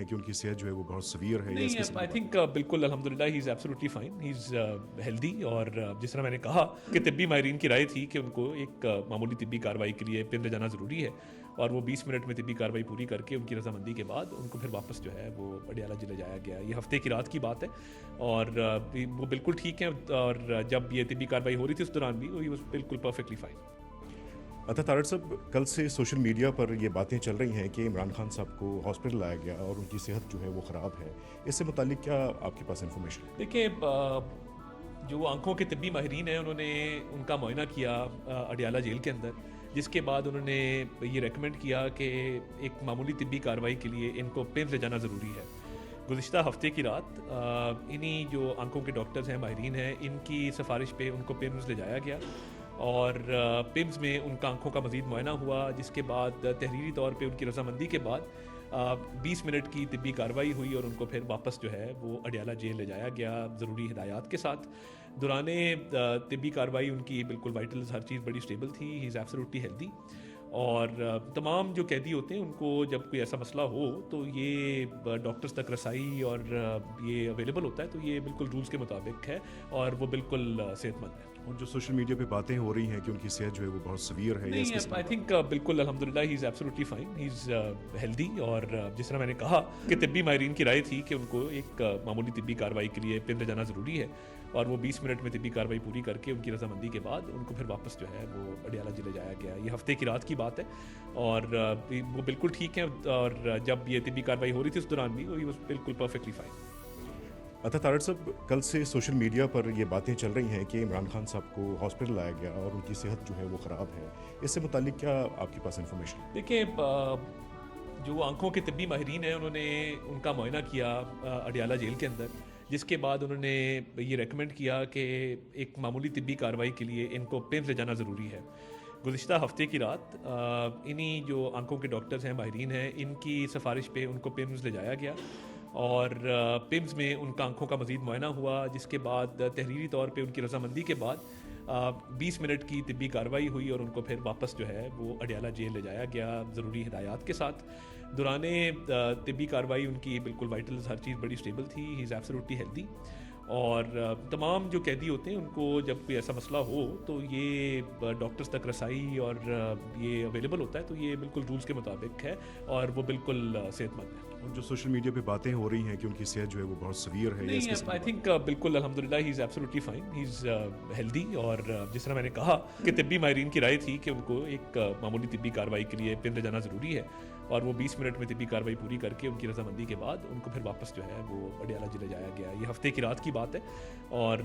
ہیں کہ ان کی صحت جو ہے وہ بہت سویئر ہے یا اس نہیں قسم آئی کی تھنک بالکل الحمدللہ he is absolutely fine, he is healthy, اور جس طرح میں نے کہا کہ طبی ماہرین کی رائے تھی کہ ان کو ایک معمولی طبی کارروائی کے لیے پنڈ جانا ضروری ہے، اور وہ 20 منٹ میں طبی کارروائی پوری کر کے ان کی رضامندی کے بعد ان کو پھر واپس جو ہے وہ اڈیالہ ضلع جایا گیا. یہ ہفتے کی رات کی بات ہے، اور وہ بالکل ٹھیک ہیں، اور جب یہ طبی کارروائی ہو رہی تھی اس دوران بھی وہ بالکل پرفیکٹلی فائن. اچھا طارق صاحب، کل سے سوشل میڈیا پر یہ باتیں چل رہی ہیں کہ عمران خان صاحب کو ہاسپٹل لایا گیا اور ان کی صحت جو ہے وہ خراب ہے. اس سے متعلق کیا آپ کے پاس انفارمیشن ہے؟ دیکھیں، جو آنکھوں کے طبی ماہرین ہیں انہوں نے ان کا معائنہ کیا اڈیالہ جیل کے اندر، جس کے بعد انہوں نے یہ ریکمینڈ کیا کہ ایک معمولی طبی کارروائی کے لیے ان کو پیمز لے جانا ضروری ہے. گزشتہ ہفتے کی رات انہی جو آنکھوں کے ڈاکٹرز ہیں، ماہرین ہیں، ان کی سفارش پہ ان کو پیمز لے جایا گیا، اور پیمز میں ان کا آنکھوں کا مزید معائنہ ہوا، جس کے بعد تحریری طور پہ ان کی رضامندی کے بعد 20 منٹ کی طبی کارروائی ہوئی، اور ان کو پھر واپس جو ہے وہ اڈیالہ جیل لے جایا گیا ضروری ہدایات کے ساتھ. دوران طبی کارروائی ان کی بالکل وائٹلز ہر چیز بڑی اسٹیبل تھی، ہی از ایبسولوٹلی ہیلدی. اور تمام جو قیدی ہوتے ہیں ان کو جب کوئی ایسا مسئلہ ہو تو یہ ڈاکٹرز تک رسائی اور یہ اویلیبل ہوتا ہے، تو یہ بالکل رولز کے مطابق ہے، اور وہ بالکل صحت مند ہے. اور جو سوشل میڈیا پہ باتیں ہو رہی ہیں کہ ان کی صحت جو ہے وہ بہت سویئر ہے یا اس نہیں قسم آئی تھنک بالکل الحمدللہ he is absolutely fine, he is healthy, اور جس طرح میں نے کہا کہ طبی ماہرین کی رائے تھی کہ ان کو ایک معمولی طبی کارروائی کے لیے پنڈ جانا ضروری ہے، اور وہ 20 منٹ میں طبی کارروائی پوری کر کے ان کی رضامندی کے بعد ان کو پھر واپس جو ہے وہ اڈیالہ ضلع جایا گیا. یہ ہفتے کی رات کی بات ہے، اور وہ بالکل ٹھیک ہیں، اور جب یہ طبی کارروائی ہو رہی تھی اس دوران بھی وہ بالکل پرفیکٹلی فائن. اچھا طارق صاحب، کل سے سوشل میڈیا پر یہ باتیں چل رہی ہیں کہ عمران خان صاحب کو ہاسپٹل لایا گیا اور ان کی صحت جو ہے وہ خراب ہے. اس سے متعلق کیا آپ کے پاس انفارمیشن ہے؟ دیکھیں، جو آنکھوں کے طبی ماہرین ہیں انہوں نے ان کا معائنہ کیا اڈیالہ جیل کے اندر، جس کے بعد انہوں نے یہ ریکمینڈ کیا کہ ایک معمولی طبی کارروائی کے لیے ان کو پیمز لے جانا ضروری ہے. گزشتہ ہفتے کی رات انہی جو آنکھوں کے ڈاکٹرز ہیں، ماہرین ہیں، ان کی سفارش پہ ان کو پیمز لے جایا گیا، اور پیمز میں ان کا آنکھوں کا مزید معائنہ ہوا، جس کے بعد تحریری طور پہ ان کی رضامندی کے بعد 20 منٹ کی طبی کارروائی ہوئی، اور ان کو پھر واپس جو ہے وہ اڈیالہ جیل لے جایا گیا ضروری ہدایات کے ساتھ. دوران طبی کارروائی ان کی بالکل وائٹلز ہر چیز بڑی اسٹیبل تھی، ہی از ایبسولوٹلی ہیلدی. اور تمام جو قیدی ہوتے ہیں ان کو جب کوئی ایسا مسئلہ ہو تو یہ ڈاکٹرز تک رسائی اور یہ اویلیبل ہوتا ہے، تو یہ بالکل رولز کے مطابق ہے، اور وہ بالکل صحت مند ہے. اور جو سوشل میڈیا پہ باتیں ہو رہی ہیں کہ ان کی صحت جو ہے وہ بہت سویئر ہے یا اس نہیں قسم آئی کی تھنک بالکل الحمدللہ he is absolutely fine, he is healthy, اور جس طرح میں نے کہا کہ طبی ماہرین کی رائے تھی کہ ان کو ایک معمولی طبی کارروائی کے لیے پنڈ جانا ضروری ہے، اور وہ 20 منٹ میں طبی کارروائی پوری کر کے ان کی رضامندی کے بعد ان کو پھر واپس جو ہے وہ اڈیالہ ضلع جایا گیا. یہ ہفتے کی رات کی بات ہے، اور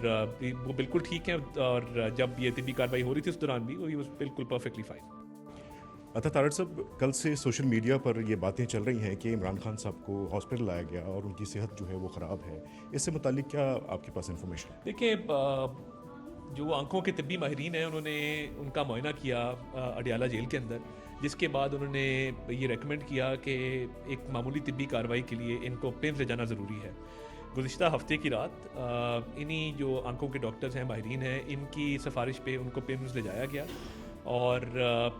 وہ بالکل ٹھیک ہیں، اور جب یہ طبی کارروائی ہو رہی تھی اس دوران بھی وہ بالکل پرفیکٹلی فائن. اچھا طارق صاحب، کل سے سوشل میڈیا پر یہ باتیں چل رہی ہیں کہ عمران خان صاحب کو ہاسپٹل لایا گیا اور ان کی صحت جو ہے وہ خراب ہے. اس سے متعلق کیا آپ کے پاس انفارمیشن ہے؟ دیکھیں، جو آنکھوں کے طبی ماہرین ہیں انہوں نے ان کا معائنہ کیا اڈیالہ جیل کے اندر، جس کے بعد انہوں نے یہ ریکمینڈ کیا کہ ایک معمولی طبی کارروائی کے لیے ان کو پیمز لے جانا ضروری ہے. گزشتہ ہفتے کی رات انہی جو آنکھوں کے ڈاکٹرز ہیں، ماہرین ہیں، ان کی سفارش پہ ان کو پیمز لے جایا گیا، اور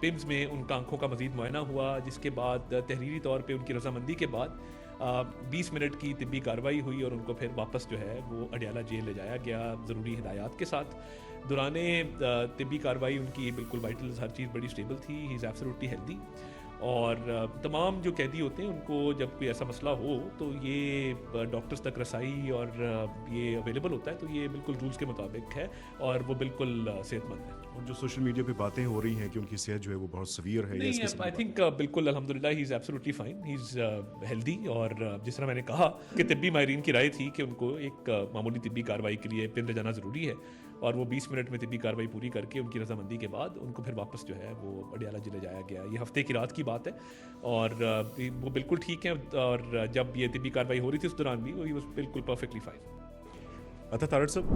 پیمز میں ان کا آنکھوں کا مزید معائنہ ہوا، جس کے بعد تحریری طور پہ ان کی رضامندی کے بعد 20 منٹ کی طبی کارروائی ہوئی، اور ان کو پھر واپس جو ہے وہ اڈیالہ جیل لے جایا گیا ضروری ہدایات کے ساتھ. دوران طبی کارروائی ان کی بالکل وائٹلز ہر چیز بڑی اسٹیبل تھی، ہی از ایبسولوٹلی ہیلدی. اور تمام جو قیدی ہوتے ہیں ان کو جب کوئی ایسا مسئلہ ہو تو یہ ڈاکٹرز تک رسائی اور یہ اویلیبل ہوتا ہے، تو یہ بالکل رولز کے مطابق ہے، اور وہ بالکل صحت مند ہے. اور جو سوشل میڈیا پہ باتیں ہو رہی ہیں کہ ان کی صحت جو ہے وہ بہت سویئر ہے یا اس نہیں قسم آئی کی تھنک بالکل الحمدللہ he is absolutely fine, he is healthy, اور جس طرح میں نے کہا کہ طبی ماہرین کی رائے تھی کہ ان کو ایک معمولی طبی کارروائی کے لیے پنڈ جانا ضروری ہے، اور وہ 20 منٹ میں طبی کارروائی پوری کر کے ان کی رضامندی کے بعد ان کو پھر واپس جو ہے وہ اڈیالہ ضلع جایا گیا. یہ ہفتے کی رات کی بات ہے، اور وہ بالکل ٹھیک ہیں، اور جب یہ طبی کارروائی ہو رہی تھی اس دوران بھی وہ بالکل پرفیکٹلی فائن. اچھا طارق صاحب،